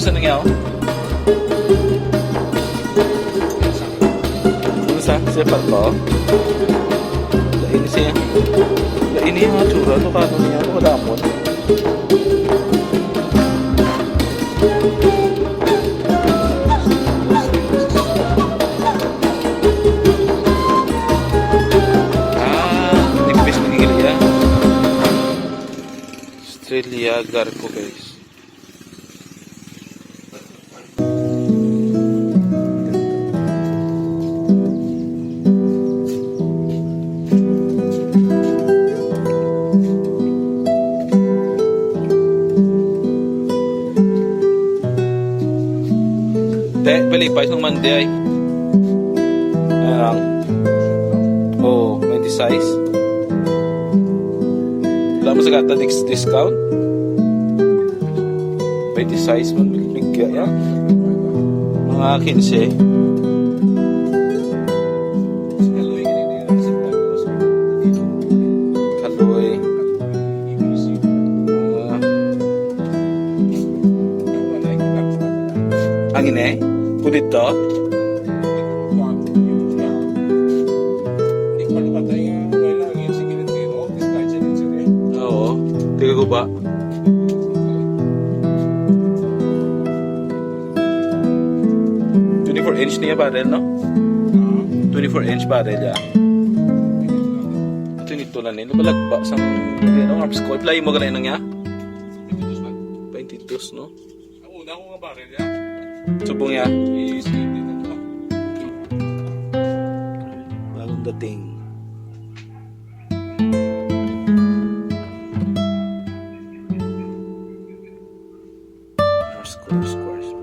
Saan nangyao? Ano sa PARCO? Lain siya. Lain niya mga tsura. Ito kano niya. Ito kadamot. Nipis magigil yan. Australia Garco guys. Palipay ng mandi ay oh, may size. Wala mo sa gata discount 20 size mo bigya yan mga 15. Kaloy angin eh kulit to? Oo, tiga ko ba? Inch niya barrel, no? 24-inch barrel, ya. Ito nito lang nila. Balagba sa arms ko. Play mo gano'n niya? 22, no? Ang una ko nga barrel, ya. Subong ya? Bagong dating. Squares.